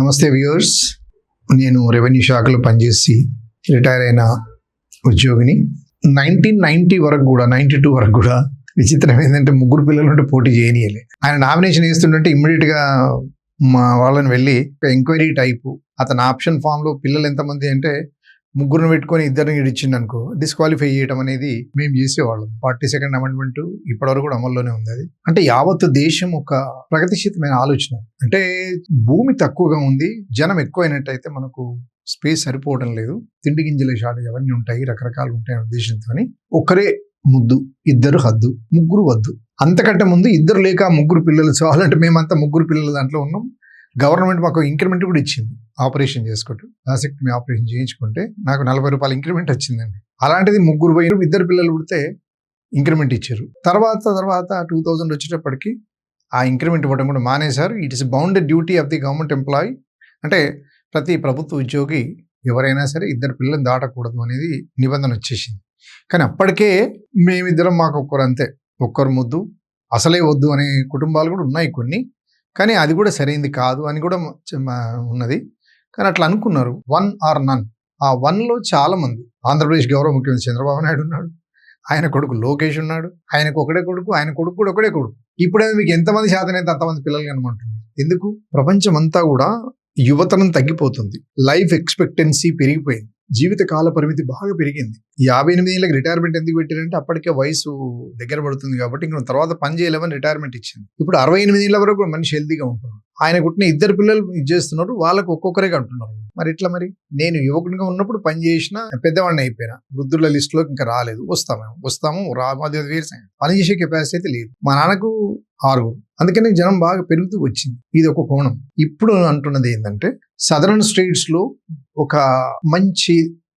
నమస్తే వ్యూవర్స్. నేను రెవెన్యూ శాఖలో పనిచేసి రిటైర్ అయిన ఉద్యోగిని. 1990 వరకు కూడా 92 వరకు కూడా విచిత్రం ఏంటంటే ముగ్గురు పిల్లలు ఉంటే పోటీ చేయనీయలే. ఆయన నామినేషన్ వేస్తుంటే ఇమ్మీడియట్గా మా వాళ్ళని వెళ్ళి ఎంక్వైరీ టైపు అతని ఆప్షన్ ఫామ్లో పిల్లలు ఎంతమంది అంటే ముగ్గురుని పెట్టుకొని ఇద్దరిని ఇచ్చిండు అనుకో, డిస్క్వాలిఫై చేయడం అనేది మేము చేసేవాళ్ళం. 42nd అమెండ్మెంట్ ఇప్పటివరకు కూడా అమల్లోనే ఉంది. అది అంటే యావత్ దేశం ఒక ప్రగతిశీలమైన ఆలోచన. అంటే భూమి తక్కువగా ఉంది, జనం ఎక్కువైనట్టయితే మనకు స్పేస్ సరిపోవడం లేదు, తిండి గింజల షార్టేజ్ అవన్నీ ఉంటాయి, రకరకాలు ఉంటాయి ఉద్దేశంతో ఒకరే ముద్దు, ఇద్దరు హద్దు, ముగ్గురు వద్దు. అంతకంటే ముందు ఇద్దరు లేక ముగ్గురు పిల్లలు చాలంటే మేమంతా ముగ్గురు పిల్లల దాంట్లో ఉన్నాం. గవర్నమెంట్ మాకు ఇంక్రిమెంట్ కూడా ఇచ్చింది. ఆపరేషన్ చేసుకుంటూ వాసెక్టమీ ఆపరేషన్ చేయించుకుంటే నాకు 40 రూపాయలు ఇంక్రిమెంట్ వచ్చిందండి. అలాంటిది ముగ్గురు పోయి ఇద్దరు పిల్లలు పుడితే ఇంక్రిమెంట్ ఇచ్చారు. తర్వాత 2000 వచ్చేటప్పటికి ఆ ఇంక్రిమెంట్ ఇవ్వడం కూడా మానేశారు. It is bounded duty of the government employee. అంటే ప్రతి ప్రభుత్వ ఉద్యోగి ఎవరైనా సరే ఇద్దరు పిల్లల్ని దాటకూడదు అనేది నిబంధన వచ్చేసింది. కానీ అప్పటికే మేమిద్దరం మాకు ఒక్కరు అంతే, ఒక్కరు ముద్దు, అసలే వద్దు అనే కుటుంబాలు కూడా ఉన్నాయి కొన్ని. కానీ అది కూడా సరైంది కాదు అని కూడా ఉన్నది. కానీ అట్లా అనుకున్నారు, 1 or none. ఆ 1లో చాలా మంది, ఆంధ్రప్రదేశ్ గౌరవ ముఖ్యమంత్రి చంద్రబాబు నాయుడు ఉన్నాడు, ఆయన కొడుకు లోకేష్ ఉన్నాడు, ఆయనకు ఒకడే కొడుకు, ఆయన కొడుకు కూడా ఒకడే కొడుకు. ఇప్పుడే మీకు ఎంతమంది శాతనైతే అంతమంది పిల్లలు కనమంటున్నారు. ఎందుకు? ప్రపంచం అంతా కూడా యువతనం తగ్గిపోతుంది, లైఫ్ ఎక్స్పెక్టెన్సీ పెరిగిపోయింది, జీవిత కాల పరిమితి బాగా పెరిగింది. 58 ఏళ్ళకి రిటైర్మెంట్ ఎందుకు పెట్టారంటే అప్పటికే వయసు దగ్గర పడుతుంది కాబట్టి ఇంకా తర్వాత పని చేయలేమని రిటైర్మెంట్ ఇచ్చింది. ఇప్పుడు 68 ఏళ్ళ వరకు మనిషి హెల్తీగా ఉంటున్నారు. ఆయన పుట్టిన ఇద్దరు పిల్లలు ఇది చేస్తున్నారు, వాళ్ళకు ఒక్కొక్కరే అంటున్నారు. మరి ఇట్లా మరి నేను యువకునిగా ఉన్నప్పుడు పని చేసిన పెద్దవాడిని అయిపోయినా, వృద్ధుల లిస్టులోకి ఇంకా రాలేదు. వస్తాము అది వేరే సంగతి. పని చేసే కెపాసిటీ అయితే లేదు. మా నాన్నకు 6. అందుకని జనం బాగా పెరుగుతూ వచ్చింది. ఇది ఒక కోణం. ఇప్పుడు అంటున్నది ఏంటంటే సదరన్ స్టేట్స్ లో ఒక మంచి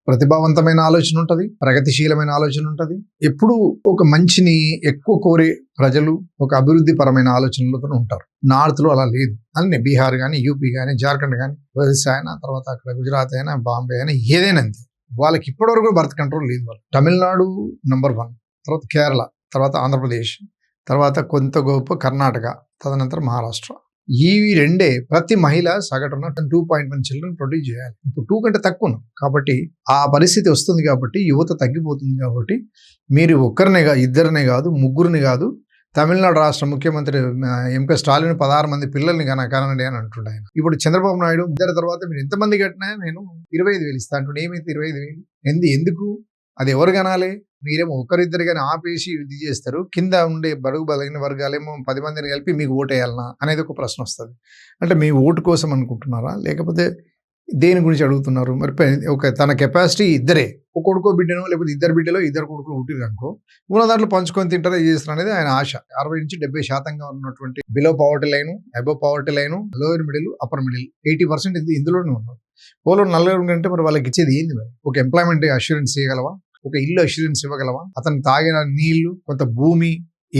ప్రతిభావంతమైన ఆలోచన ఉంటుంది, ప్రగతిశీలమైన ఆలోచన ఉంటుంది. ఎప్పుడు ఒక మంచిని ఎక్కువ కోరే ప్రజలు ఒక అభివృద్ధి పరమైన ఆలోచనలతో ఉంటారు. నార్త్ లో అలా లేదు. అన్నీ బీహార్ కానీ, యూపీ కానీ, జార్ఖండ్ కానీ, ఒరిస్సా అయినా, తర్వాత అక్కడ గుజరాత్ అయినా, బాంబే అయినా, ఏదైనా అంతే. వాళ్ళకి ఇప్పటివరకు బర్త్ కంట్రోల్ లేదు. వాళ్ళు తమిళనాడు నంబర్ 1, తర్వాత కేరళ, తర్వాత ఆంధ్రప్రదేశ్, తర్వాత కొంత గొప్ప కర్ణాటక, తదనంతరం మహారాష్ట్ర. ఈ రెండే ప్రతి మహిళ సగటున 2.1 చిల్డ్రన్ ప్రొడ్యూస్ చేయాలి. ఇప్పుడు 2 కంటే తక్కువ. కాబట్టి ఆ పరిస్థితి వస్తుంది. కాబట్టి యువత తగ్గిపోతుంది. కాబట్టి మీరు ఒక్కరినే కాదు, ఇద్దరినే కాదు, ముగ్గురిని కాదు, తమిళనాడు రాష్ట్ర ముఖ్యమంత్రి ఎంకే స్టాలిన్ 16 మంది పిల్లల్ని కనండి అని అంటుండే ఆయన. ఇప్పుడు చంద్రబాబు నాయుడు ఇద్దరి తర్వాత మీరు ఎంతమంది కట్టినా నేను 25,000 ఇస్తా అంటుండే. ఏమైతే 25,000 ఎందుకు? అది ఎవరు కనాలి? మీరేమో ఒకరిద్దరు కానీ ఆపేసి ఇది చేస్తారు. కింద ఉండే బడుగు బలైన వర్గాలేమో 10 మందిని కలిపి మీకు ఓటేయాలనా అనేది ఒక ప్రశ్న వస్తుంది. అంటే మీ ఓటు కోసం అనుకుంటున్నారా, లేకపోతే దేని గురించి అడుగుతున్నారు? మరి తన కెపాసిటీ ఇద్దరే, ఒక కొడుకో బిడ్డనో లేకపోతే ఇద్దరు బిడ్డలో ఇద్దరు కొడుకులు పుట్టిరు అనుకో, ఉన్న దాంట్లో పంచుకొని తింటారా చేస్తారు అనేది ఆయన ఆశ. 60-70% ఉన్నటువంటి below poverty line, above poverty line, lower middle, upper middle 80% ఇందులోనే ఉన్నారు. పోలో 40 కంటే మరి వాళ్ళకి ఇచ్చేది ఏంది? మరి ఒక ఎంప్లాయ్మెంట్ అష్యూరెన్స్ చేయగలవా? ఒక ఇల్లు అష్యూరెన్స్ ఇవ్వగలవా? అతను తాగిన నీళ్లు, కొంత భూమి,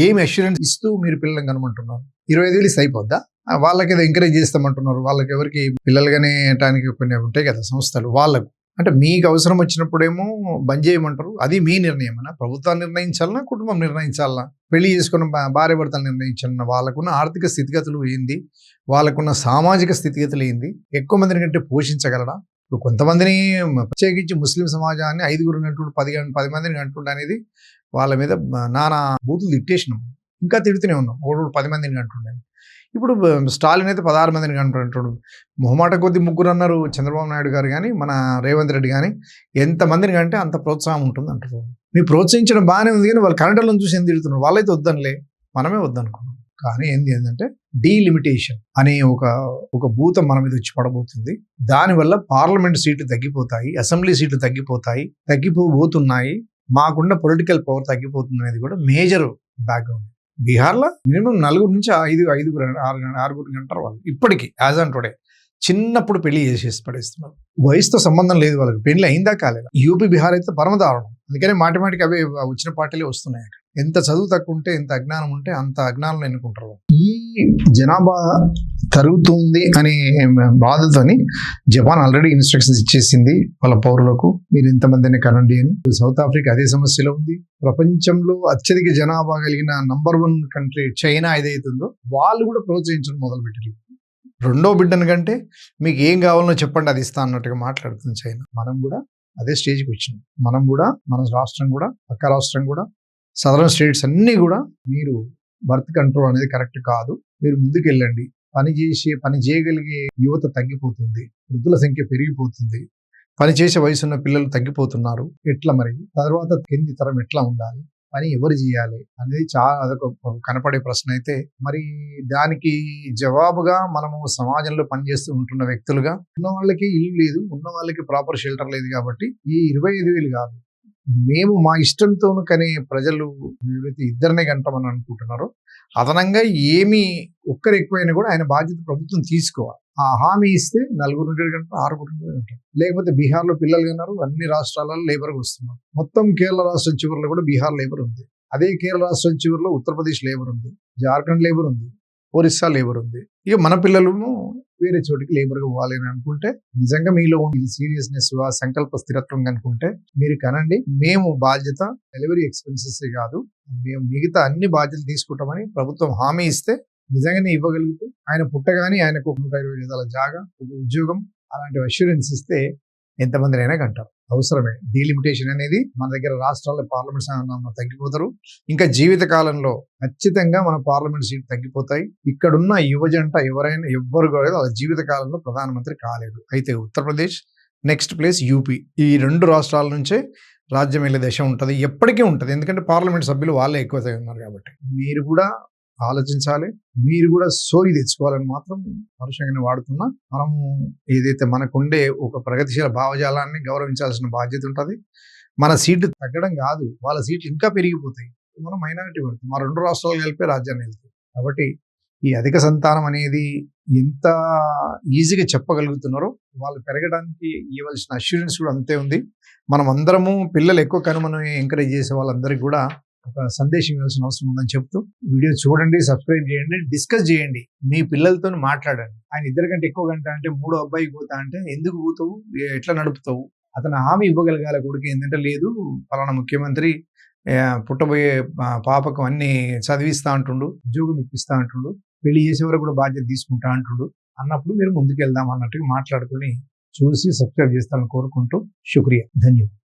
ఏమి అష్యూరెన్స్ ఇస్తూ మీరు పిల్లల్ని కనమంటున్నారు? 25,000 ఇస్తే అయిపోద్దా? వాళ్ళకి ఏదో ఎంకరేజ్ చేస్తామంటున్నారు. వాళ్ళకి ఎవరికి పిల్లలుగానే అనడానికి కొన్ని ఉంటాయి కదా సంస్థలు, వాళ్ళకు. అంటే మీకు అవసరం వచ్చినప్పుడేమో బంద్ చేయమంటారు. అది మీ నిర్ణయం అన్నా, ప్రభుత్వాన్ని నిర్ణయించాలన్నా, కుటుంబం నిర్ణయించాలన్నా, పెళ్లి చేసుకున్న భార్య భర్తలు నిర్ణయించాలన్నా, వాళ్ళకున్న ఆర్థిక స్థితిగతులు ఏంది, వాళ్ళకున్న సామాజిక స్థితిగతులు ఏంది, ఎక్కువ మందిని కంటే పోషించగలడా? ఇప్పుడు కొంతమందిని ప్రత్యేకించి ముస్లిం సమాజాన్ని 5 అంటుండు, 10 మందిని అంటుండే అనేది వాళ్ళ మీద నానా బూతులు తిట్టేసినాం, ఇంకా తిడుతూనే ఉన్నాం. 10 మందిని అంటుండే. ఇప్పుడు స్టాలిన్ అయితే 16 మందిని అంటుంటాడు. మొహమాట కొద్ది 3 అన్నారు చంద్రబాబు నాయుడు గారు కానీ, మన రేవంత్ రెడ్డి కానీ. ఎంతమందిని కంటే అంత ప్రోత్సాహం ఉంటుంది అంటారు. మీరు ప్రోత్సహించడం బాగానే ఉంది, కానీ వాళ్ళు కరెంట్లను చూసి ఎందుకు తిడుతున్నారు? వాళ్ళైతే వద్దనిలే, మనమే వద్దనుకున్నాం. కానీ ఏంటంటే డీలిమిటేషన్ అనే ఒక భూతం మన మీద వచ్చి పడబోతుంది. దానివల్ల పార్లమెంట్ సీట్లు తగ్గిపోతాయి, అసెంబ్లీ సీట్లు తగ్గిపోబోతున్నాయి, మాకున్న పొలిటికల్ పవర్ తగ్గిపోతుంది అనేది కూడా మేజర్ బ్యాక్గ్రౌండ్. బీహార్లో మినిమం 4 నుంచి 6 గంటలు వాళ్ళు ఇప్పటికీ యాజ్ ఆన్ టుడే చిన్నప్పుడు పెళ్లి చేసేసి పడేస్తున్నారు. వయసుతో సంబంధం లేదు, వాళ్ళకి పెళ్లి అయిందా కాలేదా. యూపీ, బీహార్ అయితే పరమదారుణం. అందుకనే మాటిమాటికి అవే వచ్చిన పార్టీలే వస్తున్నాయి. ఎంత చదువు తక్కువ ఉంటే, ఎంత అజ్ఞానం ఉంటే అంత అజ్ఞానం ఎన్నుకుంటారు. ఈ జనాభా తరుగుతుంది అనే బాధతోని జపాన్ ఆల్రెడీ ఇన్స్ట్రక్షన్స్ ఇచ్చేసింది వాళ్ళ పౌరులకు, మీరు ఇంతమందిని కనండి అని. సౌత్ ఆఫ్రికా అదే సమస్యలో ఉంది. ప్రపంచంలో అత్యధిక జనాభా కలిగిన నంబర్ 1 కంట్రీ చైనా ఏదైతుందో వాళ్ళు కూడా ప్రోత్సహించడం మొదలుపెట్టారు. రెండో బిడ్డను కంటే మీకు ఏం కావాలనో చెప్పండి అది ఇస్తా అన్నట్టుగా మాట్లాడుతుంది చైనా. మనం కూడా అదే స్టేజ్కి వచ్చినాం. మనం కూడా మన రాష్ట్రం కూడా పక్క రాష్ట్రం కూడా సదరన్ స్టేట్స్ అన్నీ కూడా మీరు బర్త్ కంట్రోల్ అనేది కరెక్ట్ కాదు, మీరు ముందుకు వెళ్ళండి, పని చేయగలిగే యువత తగ్గిపోతుంది, వృద్ధుల సంఖ్య పెరిగిపోతుంది, పని చేసే వయసున్న పిల్లలు తగ్గిపోతున్నారు, ఎట్లా మరి తర్వాత కింది తరం ఎట్లా ఉండాలి, పని ఎవరు చేయాలి అనేది అదొక కనపడే ప్రశ్న. అయితే మరి దానికి జవాబుగా మనము సమాజంలో పనిచేస్తూ ఉంటున్న వ్యక్తులుగా ఉన్న వాళ్ళకి ఇల్లు లేదు, ఉన్న వాళ్ళకి ప్రాపర్ షెల్టర్ లేదు కాబట్టి ఈ 25,000 కాదు, మేము మా ఇష్టంతోనూ కనే ప్రజలు ఎవరైతే ఇద్దరినే కంటామని అనుకుంటున్నారో అదనంగా ఏమి ఒక్కరు ఎక్కువైనా కూడా ఆయన బాధ్యత ప్రభుత్వం తీసుకోవాలి. ఆ హామీ ఇస్తే 4 గంటలు 6 గంటలు. లేకపోతే బీహార్లో పిల్లలు కన్నారు, అన్ని రాష్ట్రాలలో లేబర్ వస్తున్నారు. మొత్తం కేరళ రాష్ట్రం చివరిలో కూడా బీహార్ లేబర్ ఉంది, అదే కేరళ రాష్ట్రం చివరిలో ఉత్తరప్రదేశ్ లేబర్ ఉంది, జార్ఖండ్ లేబర్ ఉంది, ఒరిస్సా లేబర్ ఉంది. ఇక మన పిల్లలను వేరే చోటికి లేబర్గా పోవాలి అని అనుకుంటే నిజంగా మీలో ఉంది సీరియస్నెస్, సంకల్ప స్థిరత్వం అనుకుంటే మీరు కనండి. మేము బాధ్యత డెలివరీ ఎక్స్పెన్సెస్ కాదు, మేము మిగతా అన్ని బాధ్యతలు తీసుకుంటామని ప్రభుత్వం హామీ ఇస్తే నిజంగానే ఇవ్వగలిగితే ఆయన పుట్టగానే ఆయనకు 120 గజాల జాగా, ఒక ఉద్యోగం, అలాంటి అష్యూరెన్స్ ఇస్తే ఎంతమందినైనా కంటారు. అవసరమే. డీలిమిటేషన్ అనేది మన దగ్గర రాష్ట్రాల్లో పార్లమెంట్ స్థానాలు తగ్గిపోతారు. ఇంకా జీవిత కాలంలో ఖచ్చితంగా మన పార్లమెంట్ సీట్లు తగ్గిపోతాయి. ఇక్కడున్న యువజంట ఎవ్వరు కూడా వాళ్ళ జీవిత కాలంలో ప్రధానమంత్రి కాలేదు. అయితే ఉత్తరప్రదేశ్, నెక్స్ట్ ప్లేస్ యూపీ, ఈ 2 రాష్ట్రాల నుంచే రాజ్యం వెళ్ళే దశ ఉంటుంది, ఎప్పటికీ ఉంటుంది. ఎందుకంటే పార్లమెంట్ సభ్యులు వాళ్ళే ఎక్కువ ఉన్నారు కాబట్టి. మీరు కూడా ఆలోచించాలి, మీరు కూడా సోయి తెచ్చుకోవాలని మాత్రం పరుషంగానే వాడుతున్నా. మనము ఏదైతే మనకుండే ఒక ప్రగతిశీల భావజాలాన్ని గౌరవించాల్సిన బాధ్యత ఉంటుంది. మన సీట్లు తగ్గడం కాదు, వాళ్ళ సీట్లు ఇంకా పెరిగిపోతాయి. మనం మైనారిటీ పడుతుంది, మా 2 రాష్ట్రాలు కలిపే రాజ్యాన్ని వెళ్తాయి. కాబట్టి ఈ అధిక సంతానం అనేది ఎంత ఈజీగా చెప్పగలుగుతున్నారో వాళ్ళు పెరగడానికి ఇవ్వాల్సిన అష్యూరెన్స్ కూడా అంతే ఉంది. మనం అందరము పిల్లలు ఎక్కువ కనుమని ఎంకరేజ్ చేసే వాళ్ళందరికీ కూడా ఒక సందేశం ఇవ్వాల్సిన అవసరం ఉందని చెప్తూ వీడియో చూడండి, సబ్స్క్రైబ్ చేయండి, డిస్కస్ చేయండి, మీ పిల్లలతో మాట్లాడండి. ఆయన 2 గంట ఎక్కువ గంట అంటే 3వ అబ్బాయికి పోతా అంటే ఎందుకు పోతావు, ఎట్లా నడుపుతావు, అతను హామీ ఇవ్వగలగాల కొడుకు ఏంటంటే లేదు పలానా ముఖ్యమంత్రి పుట్టబోయే పాపకు అన్ని చదివిస్తా అంటుండు, ఉద్యోగం ఇప్పిస్తా అంటుండు, పెళ్లి చేసే వరకు కూడా బాధ్యత తీసుకుంటా అంటుండు అన్నప్పుడు మీరు ముందుకు వెళ్దాం అన్నట్టుగా మాట్లాడుకొని చూసి సబ్స్క్రైబ్ చేస్తారని కోరుకుంటూ శుక్రియా, ధన్యవాదాలు.